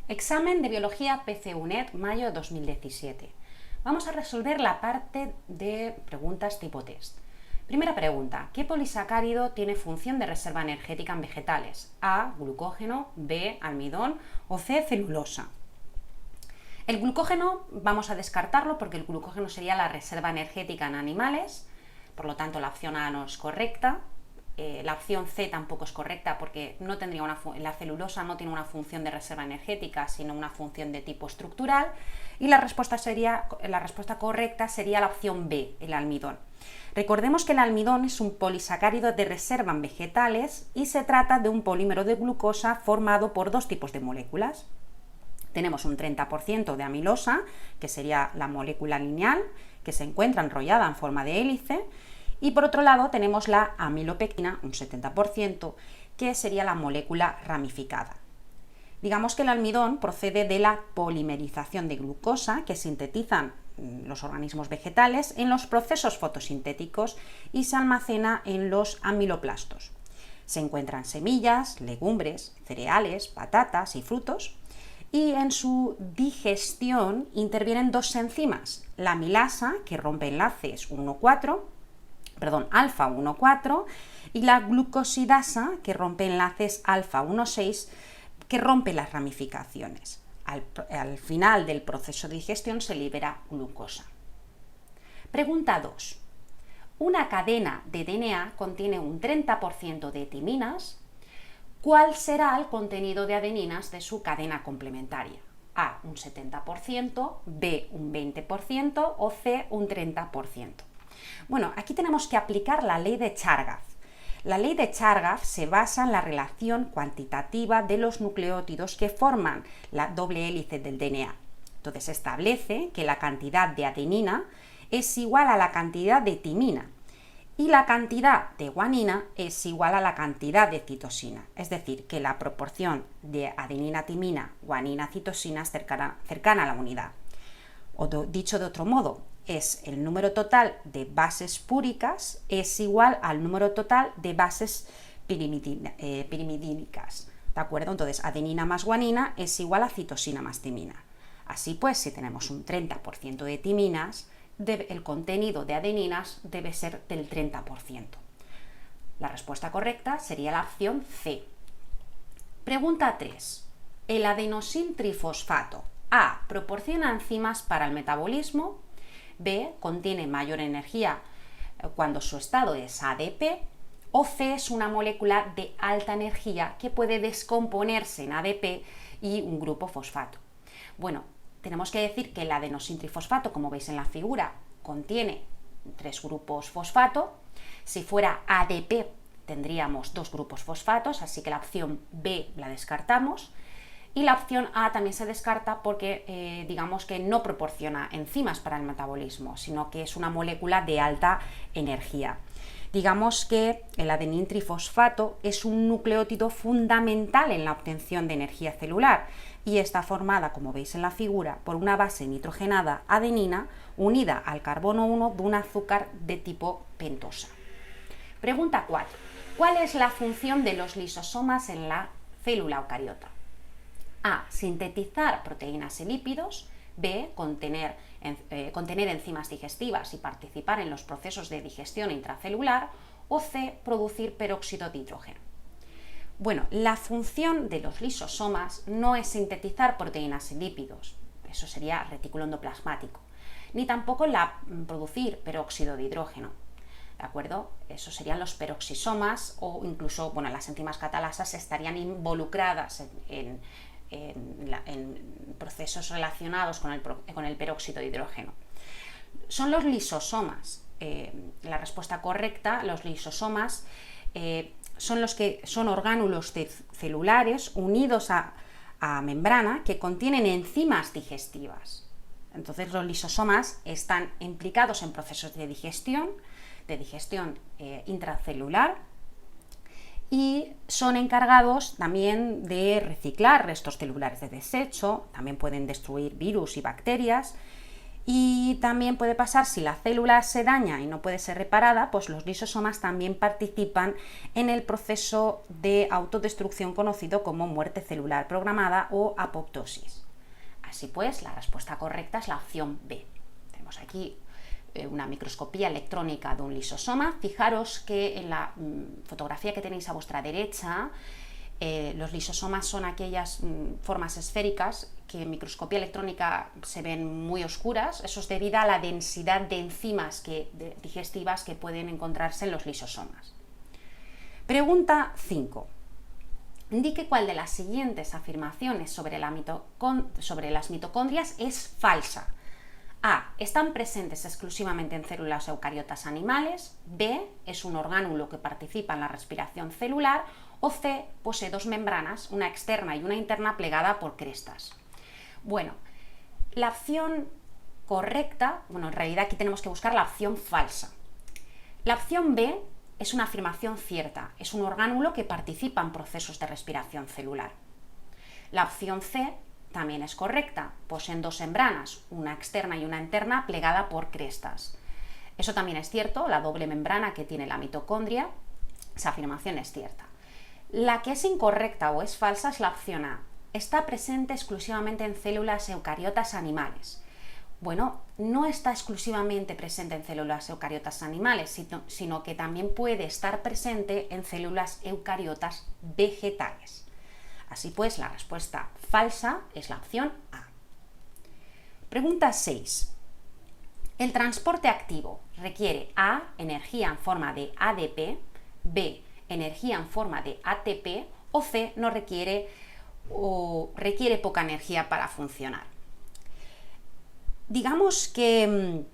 Examen de Biología PC-UNED, mayo 2017. Vamos a resolver la parte de preguntas tipo test. Primera pregunta, ¿qué polisacárido tiene función de reserva energética en vegetales? A, glucógeno, B, almidón o C, celulosa. El glucógeno vamos a descartarlo porque el glucógeno sería la reserva energética en animales, por lo tanto la opción A no es correcta. La opción C tampoco es correcta porque no tendría la celulosa no tiene una función de reserva energética, sino una función de tipo estructural. Y la respuesta correcta sería la opción B, el almidón. Recordemos que el almidón es un polisacárido de reserva en vegetales y se trata de un polímero de glucosa formado por dos tipos de moléculas. Tenemos un 30% de amilosa, que sería la molécula lineal, que se encuentra enrollada en forma de hélice, y por otro lado tenemos la amilopectina, un 70%, que sería la molécula ramificada. Digamos que el almidón procede de la polimerización de glucosa que sintetizan los organismos vegetales en los procesos fotosintéticos y se almacena en los amiloplastos. Se encuentran semillas, legumbres, cereales, patatas y frutos, y en su digestión intervienen dos enzimas, la amilasa, que rompe enlaces alfa 1,4, y la glucosidasa, que rompe enlaces alfa 1,6, que rompe las ramificaciones. Al final del proceso de digestión se libera glucosa. Pregunta 2. Una cadena de DNA contiene un 30% de timinas. ¿Cuál será el contenido de adeninas de su cadena complementaria? A, un 70%, B, un 20% o C, un 30%. Bueno, aquí tenemos que aplicar la ley de Chargaff. La ley de Chargaff se basa en la relación cuantitativa de los nucleótidos que forman la doble hélice del DNA. Entonces establece que la cantidad de adenina es igual a la cantidad de timina y la cantidad de guanina es igual a la cantidad de citosina. Es decir, que la proporción de adenina-timina, guanina-citosina es cercana a la unidad. O dicho de otro modo, es el número total de bases púricas es igual al número total de bases pirimidínicas. ¿De acuerdo? Entonces, adenina más guanina es igual a citosina más timina. Así pues, si tenemos un 30% de timinas, el contenido de adeninas debe ser del 30%. La respuesta correcta sería la opción C. Pregunta 3. El adenosintrifosfato A proporciona enzimas para el metabolismo, B contiene mayor energía cuando su estado es ADP, o C es una molécula de alta energía que puede descomponerse en ADP y un grupo fosfato. Bueno, tenemos que decir que el adenosintrifosfato, como veis en la figura, contiene 3 grupos fosfato. Si fuera ADP tendríamos 2 grupos fosfatos, así que la opción B la descartamos. Y la opción A también se descarta porque digamos que no proporciona enzimas para el metabolismo, sino que es una molécula de alta energía. Digamos que el adenintrifosfato es un nucleótido fundamental en la obtención de energía celular y está formada, como veis en la figura, por una base nitrogenada adenina unida al carbono 1 de un azúcar de tipo pentosa. Pregunta 4. ¿Cuál es la función de los lisosomas en la célula eucariota? A. Sintetizar proteínas y lípidos. B. Contener enzimas digestivas y participar en los procesos de digestión intracelular. O C. Producir peróxido de hidrógeno. Bueno, la función de los lisosomas no es sintetizar proteínas y lípidos, eso sería retículo endoplasmático, ni tampoco producir peróxido de hidrógeno. ¿De acuerdo? Eso serían los peroxisomas o incluso, bueno, las enzimas catalasas estarían involucradas en procesos relacionados con el peróxido de hidrógeno. Son los lisosomas. La respuesta correcta, los lisosomas son orgánulos celulares unidos a membrana que contienen enzimas digestivas. Entonces los lisosomas están implicados en procesos de digestión intracelular, y son encargados también de reciclar restos celulares de desecho, también pueden destruir virus y bacterias, Y también puede pasar, si la célula se daña y no puede ser reparada, pues los lisosomas también participan en el proceso de autodestrucción conocido como muerte celular programada o apoptosis. Así pues, la respuesta correcta es la opción B. Tenemos aquí una microscopía electrónica de un lisosoma. Fijaros que en la fotografía que tenéis a vuestra derecha, los lisosomas son aquellas formas esféricas que en microscopía electrónica se ven muy oscuras. Eso es debido a la densidad de enzimas digestivas que pueden encontrarse en los lisosomas. Pregunta 5. Indique cuál de las siguientes afirmaciones sobre las mitocondrias es falsa. A. Están presentes exclusivamente en células eucariotas animales. B. Es un orgánulo que participa en la respiración celular. O C. Posee dos membranas, una externa y una interna plegada por crestas. Bueno, la opción correcta, en realidad aquí tenemos que buscar la opción falsa. La opción B es una afirmación cierta, es un orgánulo que participa en procesos de respiración celular. La opción C también es correcta, poseen dos membranas, una externa y una interna plegada por crestas. Eso también es cierto, la doble membrana que tiene la mitocondria, esa afirmación es cierta. La que es incorrecta o es falsa es la opción A. Está presente exclusivamente en células eucariotas animales. Bueno, no está exclusivamente presente en células eucariotas animales, sino que también puede estar presente en células eucariotas vegetales. Así pues, la respuesta falsa es la opción A. Pregunta 6. El transporte activo requiere A, energía en forma de ADP, B, energía en forma de ATP, o C, no requiere o requiere poca energía para funcionar. Digamos que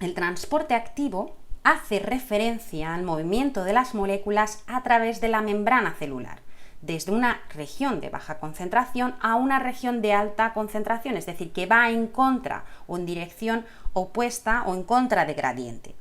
el transporte activo hace referencia al movimiento de las moléculas a través de la membrana celular, desde una región de baja concentración a una región de alta concentración, es decir, que va en contra o en dirección opuesta o en contra de gradiente.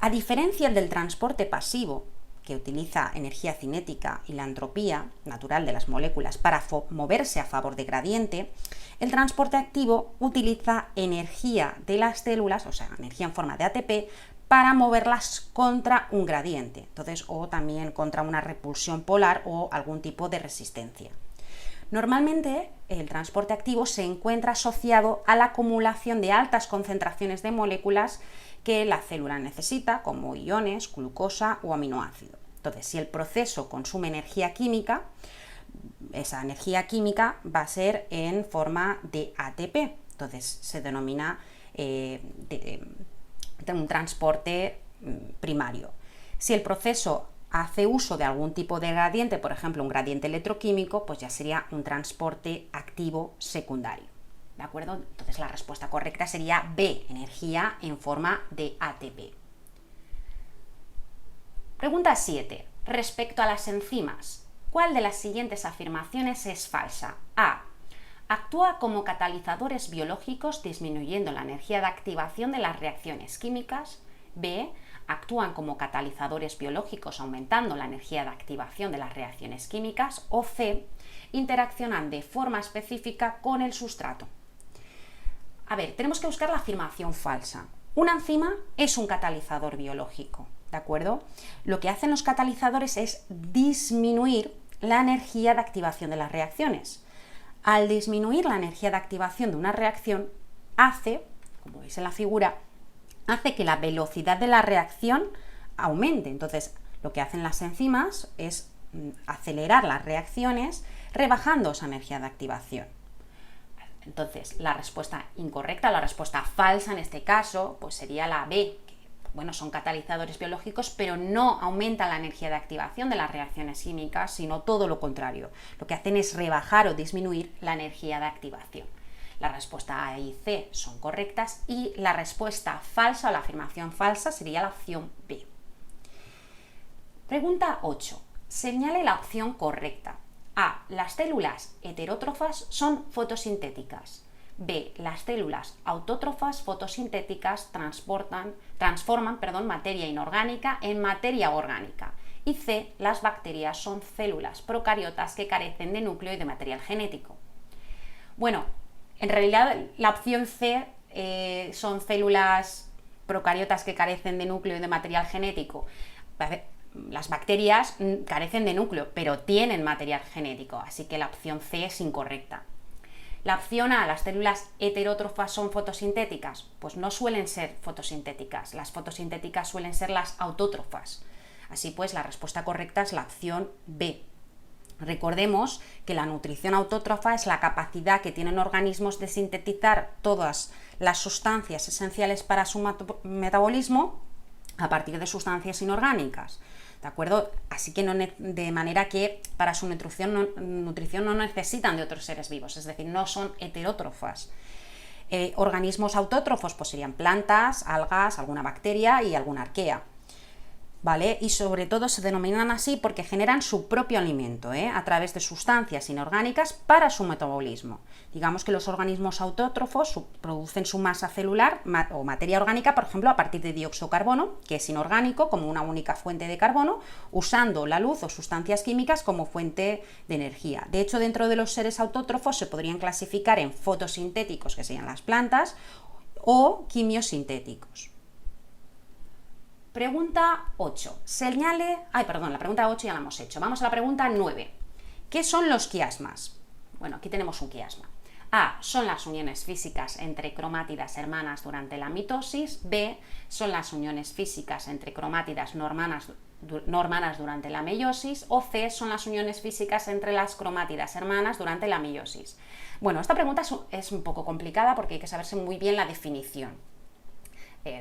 A diferencia del transporte pasivo, que utiliza energía cinética y la entropía natural de las moléculas para moverse a favor de gradiente, el transporte activo utiliza energía de las células, o sea, energía en forma de ATP, para moverlas contra un gradiente, entonces, o también contra una repulsión polar o algún tipo de resistencia. Normalmente, el transporte activo se encuentra asociado a la acumulación de altas concentraciones de moléculas que la célula necesita, como iones, glucosa o aminoácido. Entonces, si el proceso consume energía química, esa energía química va a ser en forma de ATP. Entonces, se denomina un transporte primario. Si el proceso hace uso de algún tipo de gradiente, por ejemplo, un gradiente electroquímico, pues ya sería un transporte activo secundario. ¿De acuerdo? Entonces la respuesta correcta sería B, energía en forma de ATP. Pregunta 7. Respecto a las enzimas, ¿cuál de las siguientes afirmaciones es falsa? A. Actúa como catalizadores biológicos disminuyendo la energía de activación de las reacciones químicas. B. Actúan como catalizadores biológicos aumentando la energía de activación de las reacciones químicas. O C. Interaccionan de forma específica con el sustrato. A ver, tenemos que buscar la afirmación falsa. Una enzima es un catalizador biológico, ¿de acuerdo? Lo que hacen los catalizadores es disminuir la energía de activación de las reacciones. Al disminuir la energía de activación de una reacción, hace, como veis en la figura, hace que la velocidad de la reacción aumente. Entonces, lo que hacen las enzimas es acelerar las reacciones rebajando esa energía de activación. Entonces, la respuesta incorrecta, la respuesta falsa en este caso, pues sería la B, que, bueno, son catalizadores biológicos, pero no aumentan la energía de activación de las reacciones químicas, sino todo lo contrario. Lo que hacen es rebajar o disminuir la energía de activación. La respuesta A y C son correctas y la respuesta falsa o la afirmación falsa sería la opción B. Pregunta 8. Señale la opción correcta. A. Las células heterótrofas son fotosintéticas. B. Las células autótrofas fotosintéticas transforman materia inorgánica en materia orgánica. Y C. Las bacterias son células procariotas que carecen de núcleo y de material genético. Bueno, en realidad la opción C son células procariotas que carecen de núcleo y de material genético. Las bacterias carecen de núcleo, pero tienen material genético, así que la opción C es incorrecta. La opción A, las células heterótrofas son fotosintéticas, pues no suelen ser fotosintéticas, las fotosintéticas suelen ser las autótrofas. Así pues, la respuesta correcta es la opción B. Recordemos que la nutrición autótrofa es la capacidad que tienen organismos de sintetizar todas las sustancias esenciales para su metabolismo a partir de sustancias inorgánicas. ¿De acuerdo? Así que de manera que para su nutrición no necesitan de otros seres vivos, es decir, no son heterótrofas. Organismos autótrofos pues serían plantas, algas, alguna bacteria y alguna arquea. ¿Vale? Y sobre todo se denominan así porque generan su propio alimento, a través de sustancias inorgánicas para su metabolismo. Digamos que los organismos autótrofos producen su masa celular o materia orgánica, por ejemplo, a partir de dióxido de carbono, que es inorgánico, como una única fuente de carbono, usando la luz o sustancias químicas como fuente de energía. De hecho, dentro de los seres autótrofos se podrían clasificar en fotosintéticos, que serían las plantas, o quimiosintéticos. Pregunta 8. La pregunta 8 ya la hemos hecho. Vamos a la pregunta 9. ¿Qué son los quiasmas? Bueno, aquí tenemos un quiasma. A. Son las uniones físicas entre cromátidas hermanas durante la mitosis. B. Son las uniones físicas entre cromátidas no hermanas durante la meiosis. O C. Son las uniones físicas entre las cromátidas hermanas durante la meiosis. Bueno, esta pregunta es un poco complicada porque hay que saberse muy bien la definición.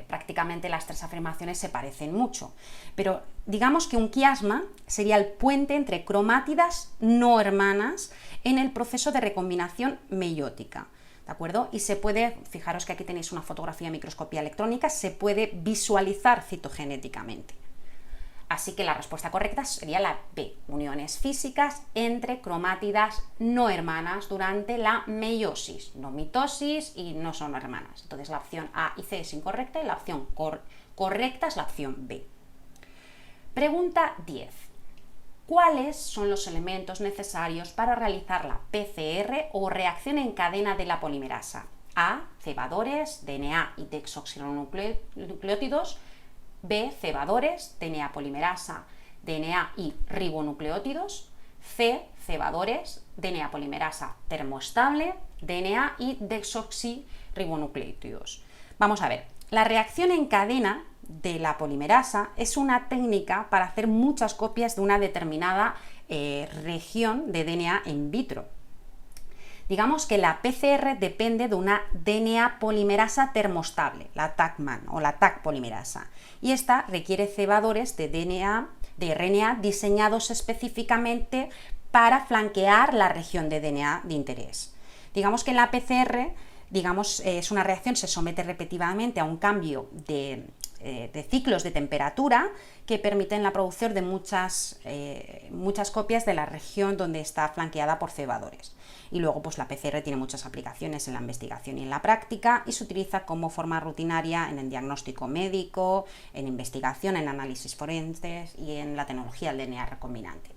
Prácticamente las tres afirmaciones se parecen mucho, pero digamos que un quiasma sería el puente entre cromátidas no hermanas en el proceso de recombinación meiótica, ¿de acuerdo? Y se puede, fijaros que aquí tenéis una fotografía de microscopía electrónica, se puede visualizar citogenéticamente. Así que la respuesta correcta sería la B, uniones físicas entre cromátidas no hermanas durante la meiosis, no mitosis y no son hermanas. Entonces la opción A y C es incorrecta y la opción correcta es la opción B. Pregunta 10. ¿Cuáles son los elementos necesarios para realizar la PCR o reacción en cadena de la polimerasa? A, cebadores, DNA y desoxirribonucleótidos. B, cebadores, DNA polimerasa, DNA y ribonucleótidos. C, cebadores, DNA polimerasa termoestable, DNA y desoxirribonucleótidos. Vamos a ver, la reacción en cadena de la polimerasa es una técnica para hacer muchas copias de una determinada región de DNA in vitro. Digamos que la PCR depende de una DNA polimerasa termostable, la Taqman o la Taq polimerasa, y esta requiere cebadores de RNA diseñados específicamente para flanquear la región de DNA de interés. Digamos que en la PCR, es una reacción, se somete repetidamente a un cambio de ciclos de temperatura que permiten la producción de muchas copias de la región donde está flanqueada por cebadores. Y luego pues la PCR tiene muchas aplicaciones en la investigación y en la práctica y se utiliza como forma rutinaria en el diagnóstico médico, en investigación, en análisis forenses y en la tecnología del DNA recombinante.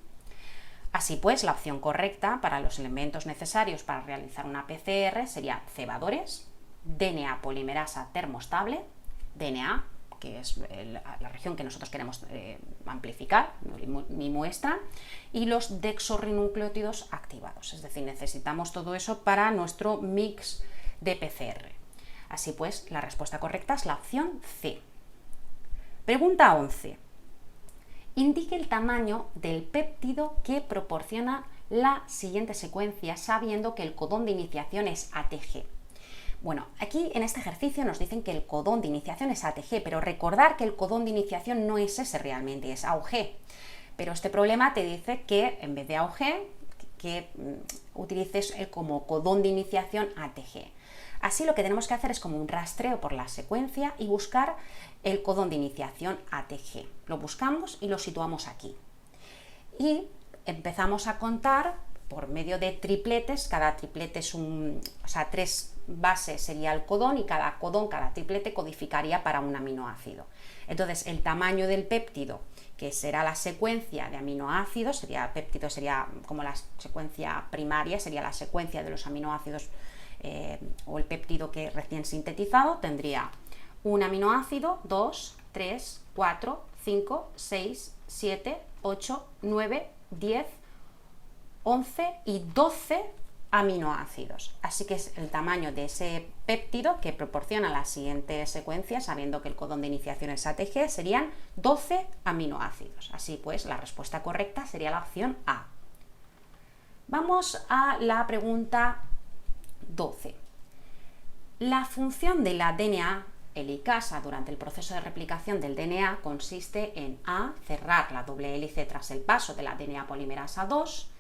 Así pues, la opción correcta para los elementos necesarios para realizar una PCR sería cebadores, DNA polimerasa termostable, DNA, que es la región que nosotros queremos amplificar, mi muestra, y los desoxirribonucleótidos activados. Es decir, necesitamos todo eso para nuestro mix de PCR. Así pues, la respuesta correcta es la opción C. Pregunta 11. Indique el tamaño del péptido que proporciona la siguiente secuencia, sabiendo que el codón de iniciación es ATG. Bueno, aquí en este ejercicio nos dicen que el codón de iniciación es ATG, pero recordar que el codón de iniciación no es ese realmente, es AUG. Pero este problema te dice que en vez de AUG, que utilices como codón de iniciación ATG. Así lo que tenemos que hacer es como un rastreo por la secuencia y buscar el codón de iniciación ATG. Lo buscamos y lo situamos aquí. Y empezamos a contar por medio de tripletes. Cada triplete es tres bases sería el codón y cada triplete codificaría para un aminoácido. Entonces el tamaño del péptido, que será la secuencia de aminoácidos, péptido sería como la secuencia primaria, sería la secuencia de los aminoácidos o el péptido que recién sintetizado tendría un aminoácido, 2, 3, 4, 5, 6, 7, 8, 9, 10, 11 y 12 aminoácidos. Así que es el tamaño de ese péptido que proporciona la siguiente secuencia, sabiendo que el codón de iniciación es ATG, serían 12 aminoácidos. Así pues, la respuesta correcta sería la opción A. Vamos a la pregunta 12. La función de la DNA helicasa durante el proceso de replicación del DNA consiste en A. Cerrar la doble hélice tras el paso de la DNA polimerasa 2,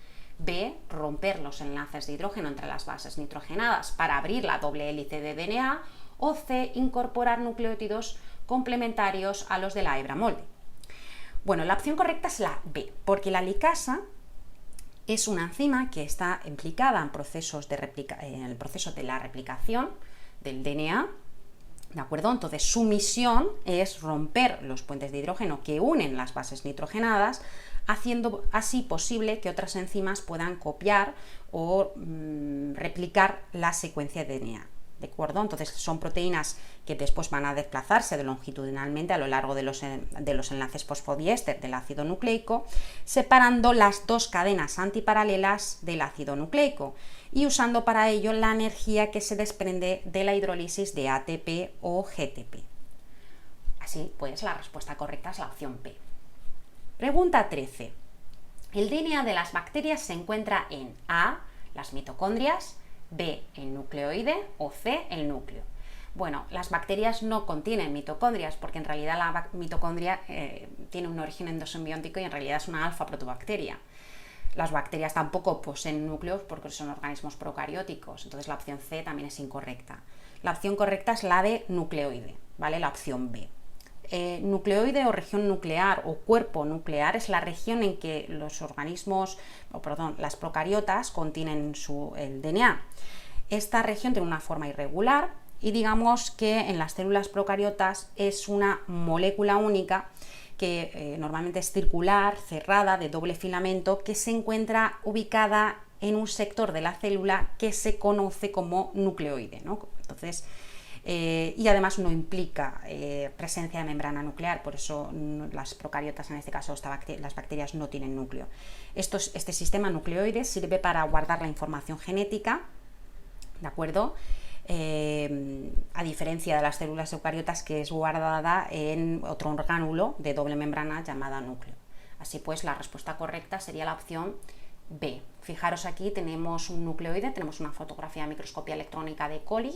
B. Romper los enlaces de hidrógeno entre las bases nitrogenadas para abrir la doble hélice de DNA, o C. Incorporar nucleótidos complementarios a los de la hebra molde. Bueno, la opción correcta es la B, porque la helicasa es una enzima que está implicada en el proceso de la replicación del DNA, ¿de acuerdo? Entonces su misión es romper los puentes de hidrógeno que unen las bases nitrogenadas, haciendo así posible que otras enzimas puedan copiar o replicar la secuencia de DNA. ¿De acuerdo? Entonces son proteínas que después van a desplazarse longitudinalmente a lo largo de los enlaces fosfodiéster del ácido nucleico, separando las dos cadenas antiparalelas del ácido nucleico y usando para ello la energía que se desprende de la hidrólisis de ATP o GTP. Así pues, la respuesta correcta es la opción B. Pregunta 13. El DNA de las bacterias se encuentra en A, las mitocondrias, B, el nucleoide o C, el núcleo. Bueno, las bacterias no contienen mitocondrias porque en realidad la mitocondria tiene un origen endosimbiótico y en realidad es una alfa-protobacteria. Las bacterias tampoco poseen núcleos porque son organismos procarióticos, entonces la opción C también es incorrecta. La opción correcta es la de nucleoide, ¿vale? La opción B. Nucleoide o región nuclear o cuerpo nuclear es la región en que las procariotas contienen el DNA. Esta región tiene una forma irregular y digamos que en las células procariotas es una molécula única que normalmente es circular, cerrada, de doble filamento, que se encuentra ubicada en un sector de la célula que se conoce como nucleoide, ¿no? Entonces, y además no implica presencia de membrana nuclear, por eso las procariotas, en este caso las bacterias, no tienen núcleo. Este sistema nucleoide sirve para guardar la información genética, ¿de acuerdo? A diferencia de las células eucariotas, que es guardada en otro orgánulo de doble membrana llamada núcleo. Así pues, la respuesta correcta sería la opción B. Fijaros, aquí tenemos un nucleoide, tenemos una fotografía de microscopía electrónica de coli,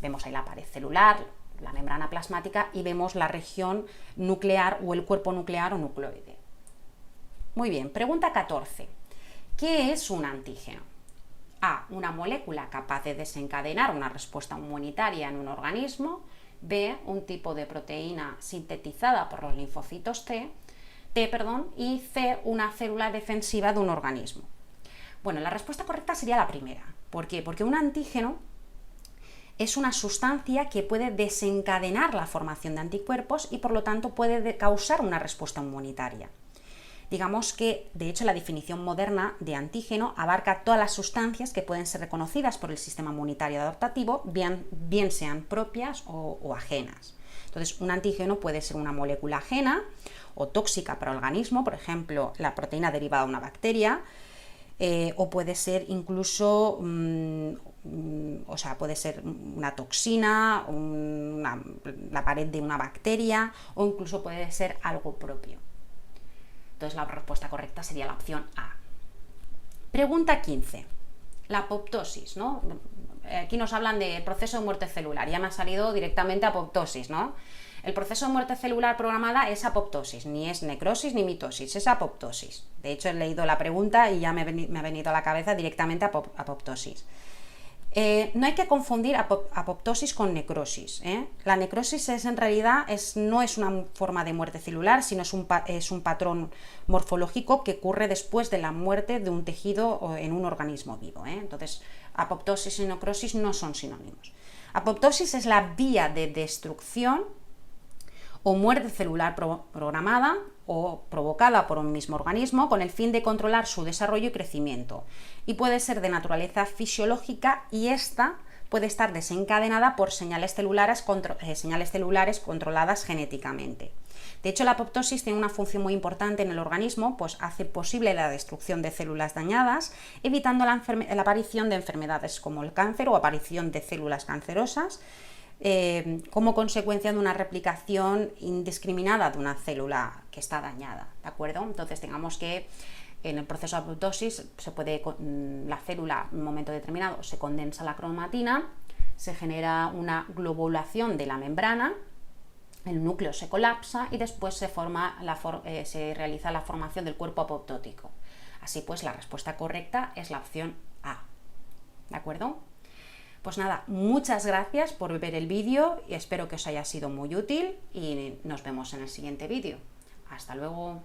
vemos ahí la pared celular, la membrana plasmática y vemos la región nuclear o el cuerpo nuclear o nucleoide. Muy bien, pregunta 14. ¿Qué es un antígeno? A. Una molécula capaz de desencadenar una respuesta inmunitaria en un organismo. B. Un tipo de proteína sintetizada por los linfocitos T. Y C. Una célula defensiva de un organismo. Bueno, la respuesta correcta sería la primera. ¿Por qué? Porque un antígeno es una sustancia que puede desencadenar la formación de anticuerpos y por lo tanto puede causar una respuesta inmunitaria. Digamos que, de hecho, la definición moderna de antígeno abarca todas las sustancias que pueden ser reconocidas por el sistema inmunitario adaptativo, bien sean propias o ajenas. Entonces, un antígeno puede ser una molécula ajena o tóxica para el organismo, por ejemplo, la proteína derivada de una bacteria, o puede ser incluso, puede ser una toxina, la pared de una bacteria, o incluso puede ser algo propio. Entonces la respuesta correcta sería la opción A. Pregunta 15. La apoptosis, ¿no? Aquí nos hablan del proceso de muerte celular, ya me ha salido directamente apoptosis, ¿no? El proceso de muerte celular programada es apoptosis, ni es necrosis ni mitosis, es apoptosis. De hecho, he leído la pregunta y ya me ha venido a la cabeza directamente apoptosis. No hay que confundir apoptosis con necrosis. La necrosis en realidad no es una forma de muerte celular, sino es un patrón morfológico que ocurre después de la muerte de un tejido en un organismo vivo. Entonces, apoptosis y necrosis no son sinónimos. Apoptosis es la vía de destrucción o muerte celular programada o provocada por un mismo organismo con el fin de controlar su desarrollo y crecimiento. Y puede ser de naturaleza fisiológica y esta puede estar desencadenada por señales celulares controladas genéticamente. De hecho, la apoptosis tiene una función muy importante en el organismo, pues hace posible la destrucción de células dañadas, evitando la aparición de enfermedades como el cáncer o aparición de células cancerosas, como consecuencia de una replicación indiscriminada de una célula que está dañada, ¿de acuerdo? Entonces, digamos que en el proceso de apoptosis la célula en un momento determinado se condensa la cromatina, se genera una globulación de la membrana, el núcleo se colapsa y después se realiza la formación del cuerpo apoptótico. Así pues, la respuesta correcta es la opción A, ¿de acuerdo? Pues nada, muchas gracias por ver el vídeo y espero que os haya sido muy útil y nos vemos en el siguiente vídeo. Hasta luego.